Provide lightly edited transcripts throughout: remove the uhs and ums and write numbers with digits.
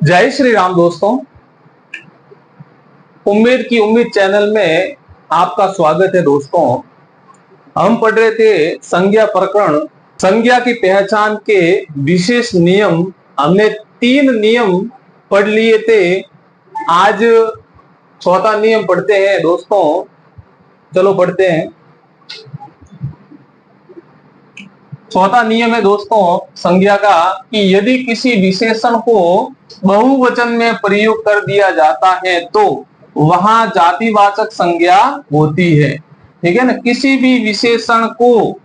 जय श्री राम दोस्तों। उम्मीद की उम्मीद चैनल में आपका स्वागत है। दोस्तों, हम पढ़ रहे थे संज्ञा प्रकरण, संज्ञा की पहचान के विशेष नियम। हमने 3 नियम पढ़ लिए थे। आज चौथा नियम पढ़ते हैं दोस्तों। चलो पढ़ते हैं। चौथा नियम है दोस्तों संज्ञा का कि यदि किसी विशेषण को बहुवचन में प्रयोग कर दिया जाता है तो वहां जातिवाचक संज्ञा होती है। ठीक है ना। किसी भी विशेषण को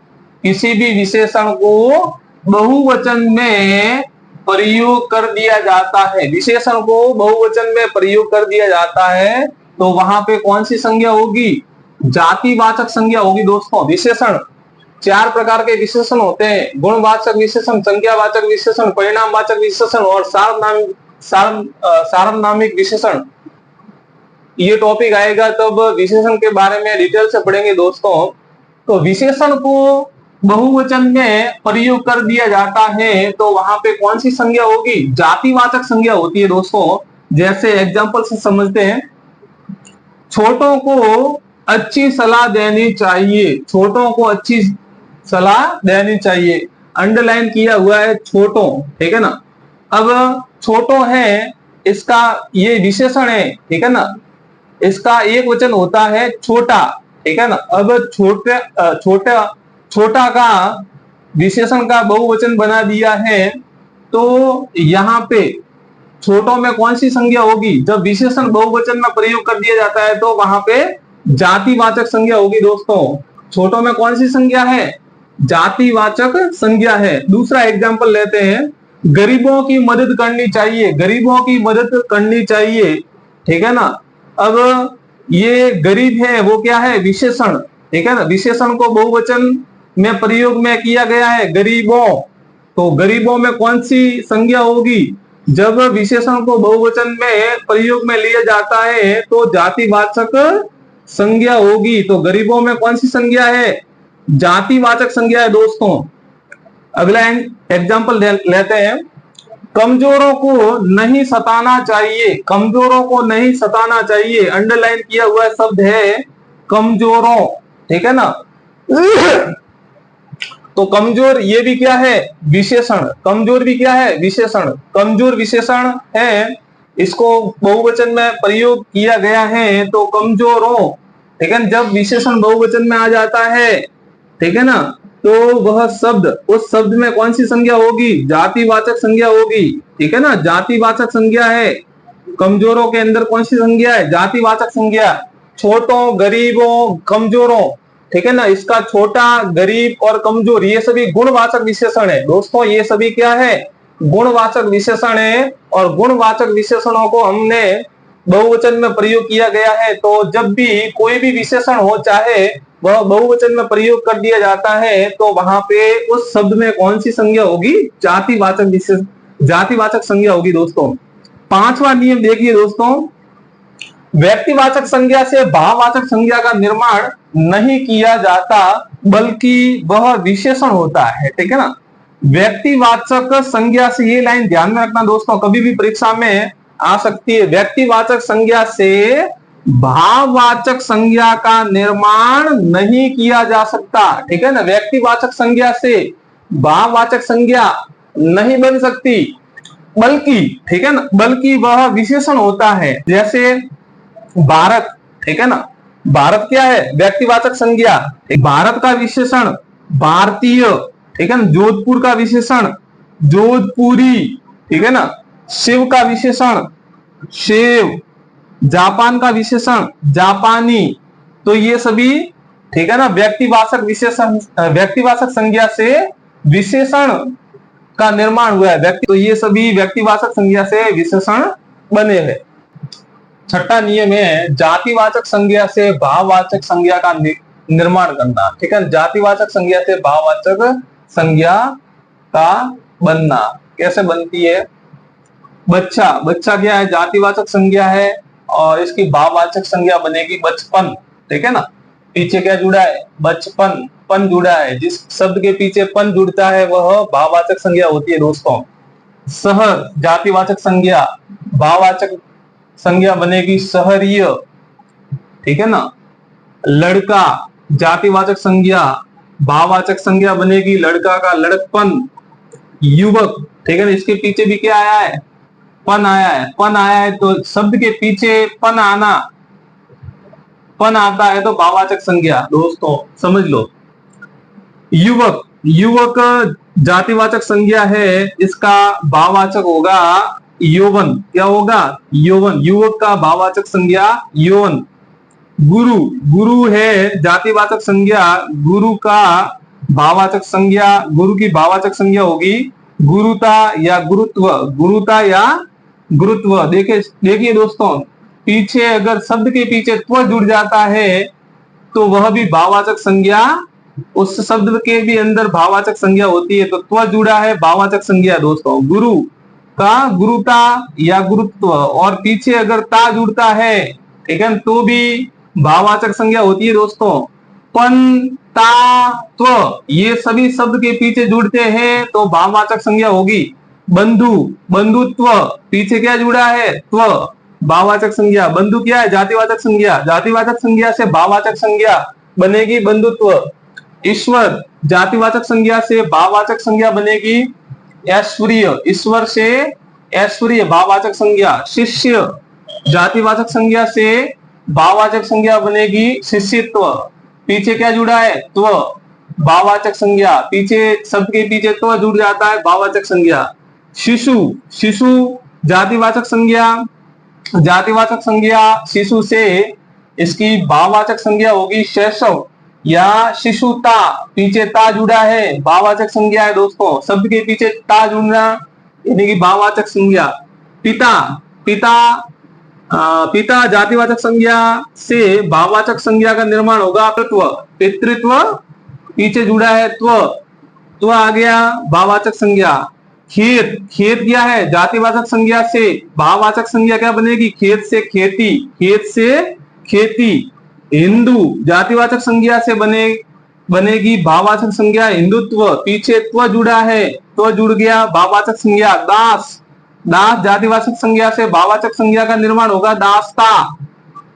बहुवचन में प्रयोग कर दिया जाता है, विशेषण को बहुवचन में प्रयोग कर दिया जाता है तो वहां पे कौन सी संज्ञा होगी? जातिवाचक संज्ञा होगी। दोस्तों, विशेषण 4 प्रकार के विशेषण होते हैं: गुणवाचक विशेषण, संज्ञावाचक विशेषण, परिणामवाचक विशेषण और सार्वनामिक विशेषण। ये टॉपिक आएगा तब विशेषण के बारे में डिटेल से पढ़ेंगे दोस्तों। तो विशेषण को बहुवचन में प्रयोग कर दिया जाता है तो वहां पे कौन सी संज्ञा होगी? जातिवाचक संज्ञा होती है दोस्तों। जैसे एग्जांपल से समझते हैं। छोटों को अच्छी सलाह देनी चाहिए। छोटों को अच्छी सलाह देनी चाहिए। अंडरलाइन किया हुआ है छोटों। ठीक है ना। अब छोटों है, इसका ये विशेषण है। ठीक है ना। इसका एक वचन होता है छोटा। ठीक है ना। अब छोटा का विशेषण का बहुवचन बना दिया है तो यहाँ पे छोटों में कौन सी संज्ञा होगी? जब विशेषण बहुवचन में प्रयोग कर दिया जाता है तो वहां पे जातिवाचक संज्ञा होगी। दोस्तों, छोटों में कौन सी संज्ञा है? जातिवाचक संज्ञा है। दूसरा एग्जांपल लेते हैं। गरीबों की मदद करनी चाहिए। गरीबों की मदद करनी चाहिए। ठीक है ना। अब ये गरीब है वो क्या है? विशेषण। ठीक है ना। विशेषण को बहुवचन में प्रयोग में किया गया है, गरीबों। तो गरीबों में कौन सी संज्ञा होगी? जब विशेषण को बहुवचन में प्रयोग में लिया जाता है तो जातिवाचक संज्ञा होगी। तो गरीबों में कौन सी संज्ञा है? जातिवाचक संज्ञा है दोस्तों। अगला एग्जांपल लेते हैं। कमजोरों को नहीं सताना चाहिए। कमजोरों को नहीं सताना चाहिए। अंडरलाइन किया हुआ शब्द है कमजोरों। ठीक है ना। तो कमजोर ये भी क्या है? विशेषण। कमजोर भी क्या है? विशेषण। कमजोर विशेषण है, इसको बहुवचन में प्रयोग किया गया है तो कमजोरों। ठीक है। जब विशेषण बहुवचन में आ जाता है, ठीक है ना, तो वह शब्द, उस शब्द में कौन सी संज्ञा होगी? जातिवाचक संज्ञा होगी। ठीक है ना। जातिवाचक संज्ञा है। कमजोरों के अंदर कौन सी संज्ञा है? जातिवाचक संज्ञा। छोटों, गरीबों, कमजोरों। ठीक है ना। इसका छोटा, गरीब और कमजोर ये सभी गुणवाचक विशेषण है। दोस्तों, ये सभी क्या है? गुणवाचक विशेषण है। और गुणवाचक विशेषणों को हमने बहुवचन में प्रयोग किया गया है तो जब भी कोई भी विशेषण हो, चाहे वह बहुवचन में प्रयोग कर दिया जाता है तो वहां पे उस शब्द में कौन सी संज्ञा होगी? जातिवाचक संज्ञा होगी। दोस्तों, 5वां नियम देखिए दोस्तों। व्यक्तिवाचक संज्ञा से भाववाचक संज्ञा का निर्माण नहीं किया जाता बल्कि वह विशेषण होता है। ठीक है ना। व्यक्तिवाचक संज्ञा से, ये लाइन ध्यान में रखना दोस्तों, कभी भी परीक्षा में आ सकती है। व्यक्तिवाचक संज्ञा से भाववाचक संज्ञा का निर्माण नहीं किया जा सकता। ठीक है ना। व्यक्तिवाचक संज्ञा से भाववाचक संज्ञा नहीं बन सकती बल्कि, ठीक है ना, बल्कि वह विशेषण होता है। जैसे भारत। ठीक है ना। भारत क्या है? व्यक्तिवाचक संज्ञा। भारत का विशेषण भारतीय। ठीक है ना। जोधपुर का विशेषण जोधपुरी। ठीक है ना। शिव का विशेषण शिव। जापान का विशेषण जापानी। तो ये सभी, ठीक है ना, व्यक्तिवाचक विशेषण, व्यक्तिवाचक संज्ञा से विशेषण का निर्माण हुआ है। तो ये सभी व्यक्तिवाचक संज्ञा से विशेषण बने हैं। छठा नियम है जातिवाचक संज्ञा से भाववाचक संज्ञा का निर्माण करना। ठीक है। जातिवाचक संज्ञा से भाववाचक संज्ञा का बनना कैसे बनती है? बच्चा। बच्चा क्या है? जातिवाचक संज्ञा है और इसकी भाववाचक संज्ञा बनेगी बचपन। ठीक है ना। पीछे क्या जुड़ा है? बचपन, पन जुड़ा है। जिस शब्द के पीछे पन जुड़ता है वह भाववाचक संज्ञा होती है दोस्तों। शहर जातिवाचक संज्ञा, भाववाचक संज्ञा बनेगी शहरीय, ठीक है ना। लड़का जातिवाचक संज्ञा, भाववाचक संज्ञा बनेगी लड़का का लड़कपन। युवक, ठीक है ना, इसके पीछे भी क्या आया है, पन आया है। पन आया है तो शब्द के पीछे पन आना, पन आता है तो भाववाचक संज्ञा। दोस्तों समझ लो, युवक, युवक जातिवाचक संज्ञा है, इसका भाववाचक होगा यौवन। क्या होगा, यौवन। युवक का भाववाचक संज्ञा यौवन। गुरु, गुरु है जातिवाचक संज्ञा, गुरु का भाववाचक संज्ञा, गुरु की भाववाचक संज्ञा होगी गुरुता या गुरुत्व, गुरुता या गुरुत्व। देखिए दोस्तों, पीछे अगर शब्द के पीछे त्व जुड़ जाता है तो वह भी भाववाचक संज्ञा, उस शब्द के भी अंदर भाववाचक संज्ञा होती है। तो त्व जुड़ा है भाववाचक संज्ञा दोस्तों, गुरु का गुरुता या गुरुत्व, और पीछे अगर ता जुड़ता है, ठीक है, तो भी भाववाचक संज्ञा होती है दोस्तों। पन, ता, त्व ये सभी शब्द के पीछे जुड़ते हैं तो भाववाचक संज्ञा होगी। बंधु, बंधुत्व, पीछे क्या जुड़ा है, त्व, भाववाचक संज्ञा। बंधु क्या है, जातिवाचक संज्ञा, जातिवाचक संज्ञा से भाववाचक संज्ञा बनेगी बंधुत्व। ईश्वर जातिवाचक संज्ञा से भाववाचक संज्ञा बनेगी ऐश्वर्य, ईश्वर से ऐश्वर्य भाववाचक संज्ञा। शिष्य जातिवाचक संज्ञा से भाववाचक संज्ञा बनेगी शिष्यत्व। पीछे क्या जुड़ा है, त्व, भाववाचक संज्ञा, पीछे शब्द के पीछे त्व जुड़ जाता है भाववाचक संज्ञा। शिशु, शिशु जातिवाचक संज्ञा, जातिवाचक संज्ञा शिशु से इसकी भाववाचक संज्ञा होगी शैशव या शिशुता, पीछे ता जुड़ा है भाववाचक संज्ञा है दोस्तों। शब्द के पीछे ता जुड़ना यानी कि भाववाचक संज्ञा। पिता, पिता, पिता जातिवाचक संज्ञा से भाववाचक संज्ञा का निर्माण होगा पितृत्व, पितृत्व पीछे जुड़ा है त्व, त्व आ गया भाववाचक संज्ञा। खेत, खेत क्या है, जातिवाचक संज्ञा से भाववाचक संज्ञा क्या बनेगी, खेत से खेती, खेत से खेती। हिंदू जातिवाचक संज्ञा से बनेगी भाववाचक संज्ञा हिंदुत्व, पीछे त्व जुड़ा है, त्व जुड़ गया भाववाचक संज्ञा। दास, दास जातिवाचक संज्ञा से भाववाचक संज्ञा का निर्माण होगा दासता,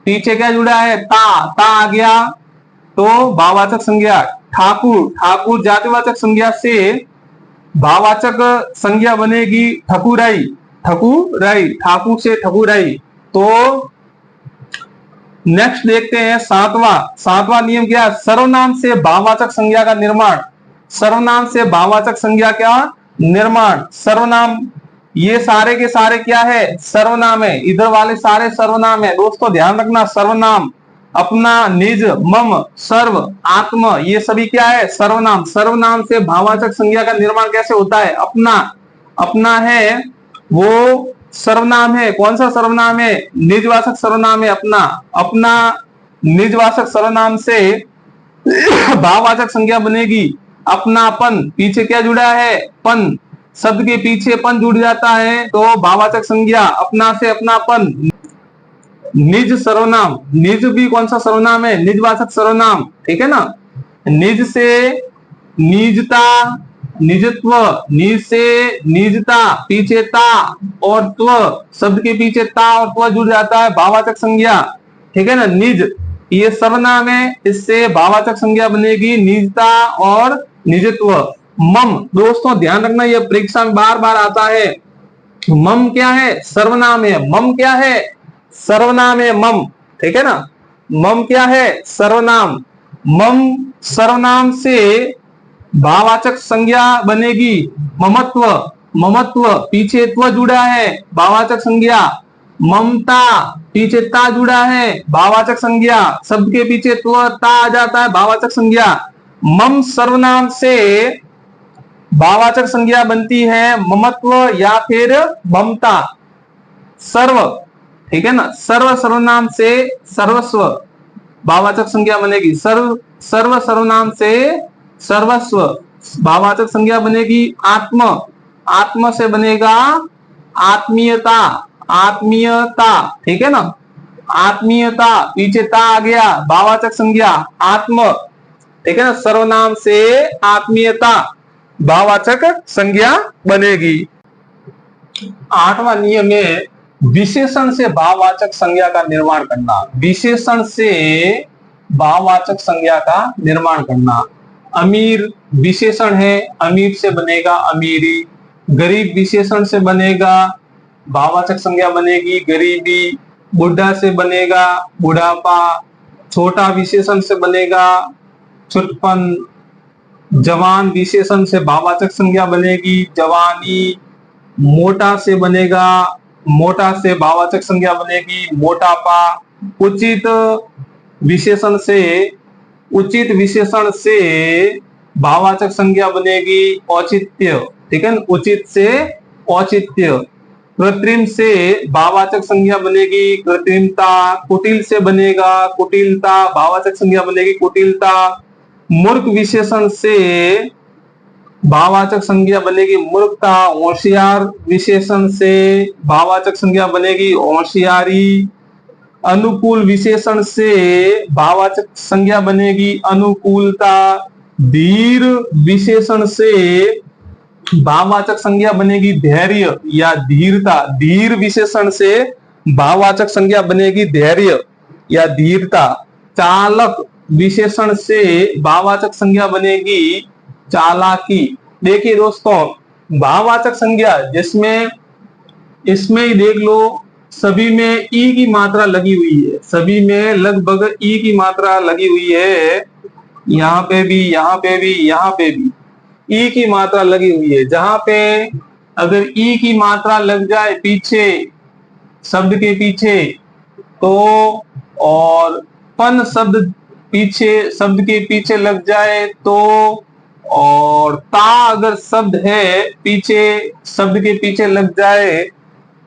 पीछे क्या जुड़ा है, ता, ता आ गया तो भाववाचक संज्ञा। ठाकुर, ठाकुर जातिवाचक संज्ञा से भाववाचक संज्ञा बनेगी ठकुराई, ठकुराई, ठाकुर से ठकुराई। तो नेक्स्ट देखते हैं सातवां, सातवां नियम क्या है, सर्वनाम से भाववाचक संज्ञा का निर्माण। सर्वनाम से भाववाचक संज्ञा का निर्माण, सर्वनाम ये सारे के सारे क्या है, सर्वनाम है, इधर वाले सारे सर्वनाम है दोस्तों, ध्यान रखना। सर्वनाम अपना, निज, मम, सर्व, आत्म ये सभी क्या है, सर्वनाम। सर्वनाम से भाववाचक संज्ञा का निर्माण कैसे होता है, अपना, अपना है वो सर्वनाम है। कौन सा सर्वनाम है, निजवाचक सर्वनाम है अपना। अपना निजवाचक सर्वनाम से भाववाचक संज्ञा बनेगी अपनापन, पीछे क्या जुड़ा है, पन, शब्द के पीछे पन जुड़ जाता है तो भाववाचक संज्ञा अपना से अपनापन। निज सर्वनाम, निज भी कौन सा सर्वनाम है, निजवाचक सर्वनाम, ठीक है ना। निज से निजता, निजत्व, निज से निजता, पीछे ता और त्व, शब्द के पीछे ता और त्व जुड़ जाता है भाववाचक संज्ञा, ठीक है ना। निज ये सर्वनाम है, इससे भाववाचक संज्ञा बनेगी निजता और निजत्व। मम दोस्तों ध्यान रखना, यह परीक्षा में बार बार आता है। मम क्या है, सर्वनाम है। मम क्या है, सर्वनाम है मम, ठीक है ना। मम क्या है, सर्वनाम। मम सर्वनाम से भाववाचक संज्ञा बनेगी ममत्व, ममत्व पीछे त्व जुड़ा है भाववाचक संज्ञा। ममता पीछे ता जुड़ा है भाववाचक संज्ञा, शब्द के पीछे त्व ता आ जाता है भाववाचक संज्ञा। मम सर्वनाम से भाववाचक संज्ञा बनती है ममत्व या फिर ममता। सर्व, ठीक है ना, सर्व सर्वनाम से सर्वस्व भाववाचक संज्ञा बनेगी। सर्व, सर्व सर्वनाम से सर्वस्व भाववाचक संज्ञा बनेगी। आत्म, आत्म से बनेगा आत्मीयता, आत्मीयता, ठीक है ना। आत्मीयता पीछे ता आ गया भाववाचक संज्ञा आत्म, ठीक है ना। सर्वनाम से आत्मीयता भाववाचक संज्ञा बनेगी। 8वां नियम है विशेषण से भाववाचक संज्ञा का निर्माण करना। विशेषण से भाववाचक संज्ञा का निर्माण करना। अमीर विशेषण है, अमीर से बनेगा अमीरी। गरीब विशेषण से बनेगा, भाववाचक संज्ञा बनेगी गरीबी। बुढ़ा से बनेगा बुढ़ापा। छोटा विशेषण से बनेगा छुटपन। जवान विशेषण से भाववाचक संज्ञा बनेगी जवानी। मोटा से बनेगा, मोटा से भाववाचक संज्ञा बनेगी मोटापा। उचित विशेषण से भाववाचक संज्ञा बनेगी औचित्य। ठीक है ना, उचित से औचित्य। कृत्रिम से भाववाचक संज्ञा बनेगी कृत्रिमता। कुटिल से बनेगा कुटिलता, भाववाचक संज्ञा बनेगी कुटिलता। मूर्ख विशेषण से भाववाचक संज्ञा बनेगी मूर्खता। होशियार विशेषण से भाववाचक संज्ञा बनेगी होशियारी। अनुकूल विशेषण से भाववाचक संज्ञा बनेगी अनुकूलता। धीर विशेषण से भाववाचक संज्ञा बनेगी धैर्य या धीरता। धीर विशेषण से भाववाचक संज्ञा बनेगी धैर्य या धीरता। चालक विशेषण से भाववाचक संज्ञा बनेगी चालाकी। देखिए दोस्तों, भाववाचक संज्ञा जिसमें इसमें ही देख लो, सभी में ई की मात्रा लगी हुई है। सभी में लगभग ई की मात्रा लगी हुई है। यहाँ पे भी, यहाँ पे भी, यहाँ पे भी ई की मात्रा लगी हुई है। जहां पे अगर ई की मात्रा लग जाए पीछे, शब्द के पीछे, तो और पन शब्द शब्द के पीछे लग जाए तो, और ता अगर शब्द है पीछे, शब्द के पीछे लग जाए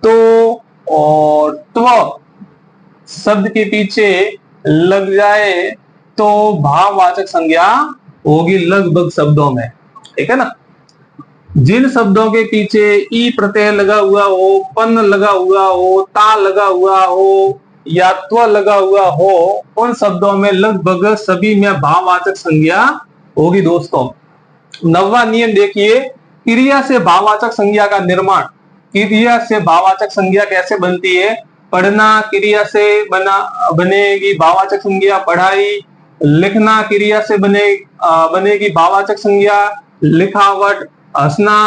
तो, और त्व शब्द के पीछे लग जाए तो भाववाचक संज्ञा होगी लगभग शब्दों में। ठीक है ना। जिन शब्दों के पीछे ई प्रत्यय लगा हुआ हो, पन लगा हुआ हो, ता लगा हुआ हो या त्व लगा हुआ हो, उन शब्दों में लगभग सभी में भाववाचक संज्ञा होगी दोस्तों। 9वां नियम देखिए, क्रिया से भाववाचक संज्ञा का निर्माण। क्रिया से भाववाचक संज्ञा कैसे बनती है? पढ़ना क्रिया से बनेगी भाववाचक संज्ञा पढ़ाई। लिखना क्रिया से बनेगी भाववाचक संज्ञा लिखावट। हंसना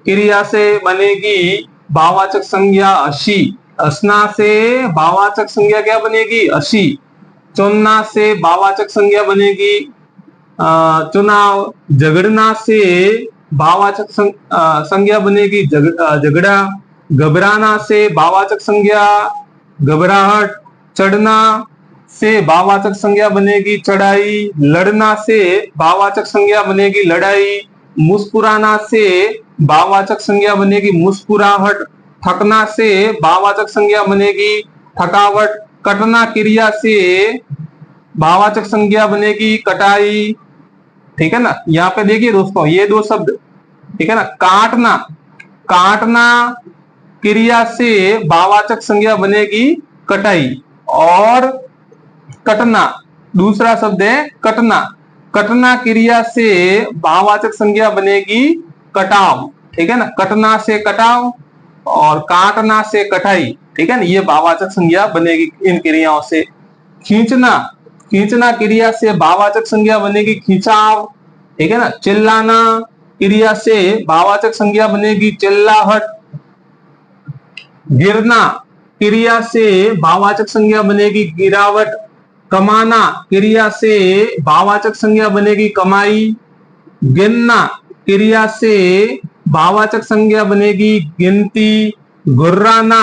क्रिया से बनेगी भाववाचक संज्ञा हंसी। हंसना से भाववाचक संज्ञा क्या बनेगी? हंसी। चुनना से भाववाचक संज्ञा बनेगी चुनाव। झगड़ना से भाववाचक संज्ञा बनेगी झगड़ा। घबराना से भाववाचक संज्ञा घबराहट। चढ़ना से भाववाचक संज्ञा बनेगी चढ़ाई। लड़ना से भाववाचक संज्ञा बनेगी लड़ाई। मुस्कुराना से भाववाचक संज्ञा बनेगी मुस्कुराहट। थकना से भाववाचक संज्ञा बनेगी थकावट। कटना क्रिया से भाववाचक संज्ञा बनेगी कटाई। ठीक है ना। यहाँ पे देखिए दोस्तों, ये दो शब्द, ठीक है ना। काटना, काटना क्रिया से भाववाचक संज्ञा बनेगी कटाई। और कटना दूसरा शब्द है कटना। कटना क्रिया से भाववाचक संज्ञा बनेगी कटाव। ठीक है ना। कटना से कटाव और काटना से कटाई। ठीक है ना। ये भाववाचक संज्ञा बनेगी इन क्रियाओं से। खींचना, खींचना क्रिया से भाववाचक संज्ञा बनेगी खिंचाव। ठीक है ना। चिल्लाना क्रिया से भाववाचक संज्ञा बनेगी चिल्लाहट। गिरना क्रिया से भाववाचक संज्ञा बनेगी गिरावट। कमाना क्रिया से भाववाचक संज्ञा बनेगी कमाई। गिनना क्रिया से भाववाचक संज्ञा बनेगी गिनती। गुर्राना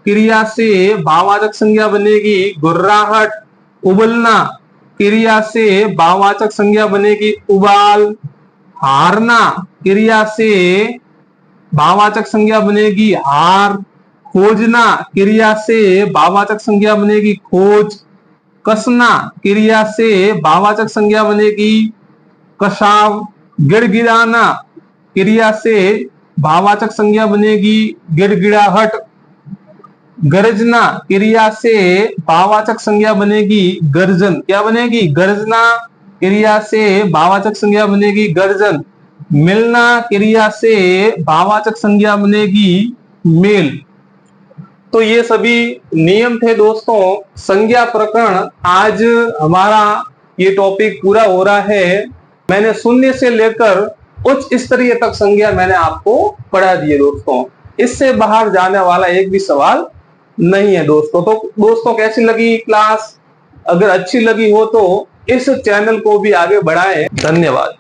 क्रिया से भाववाचक संज्ञा बनेगी गुर्राहट। उबलना क्रिया से भाववाचक संज्ञा बनेगी उबाल। हारना क्रिया से भाववाचक संज्ञा बनेगी हार। खोजना क्रिया से भाववाचक संज्ञा बनेगी खोज। कसना क्रिया से भाववाचक संज्ञा बनेगी कसाव। गिड़गिड़ाना क्रिया से भाववाचक संज्ञा बनेगी गिड़गिड़ाहट। गरजना क्रिया से भाववाचक संज्ञा बनेगी गर्जन। क्या बनेगी? गर्जना क्रिया से भाववाचक संज्ञा बनेगी गर्जन। मिलना क्रिया से भाववाचक संज्ञा बनेगी मेल। तो ये सभी नियम थे दोस्तों संज्ञा प्रकरण। आज हमारा ये टॉपिक पूरा हो रहा है। मैंने शून्य से लेकर उच्च स्तरीय तक संज्ञा मैंने आपको पढ़ा दी है दोस्तों। इससे बाहर जाने वाला एक भी सवाल नहीं है दोस्तों। तो दोस्तों कैसी लगी क्लास? अगर अच्छी लगी हो तो इस चैनल को भी आगे बढ़ाएं। धन्यवाद।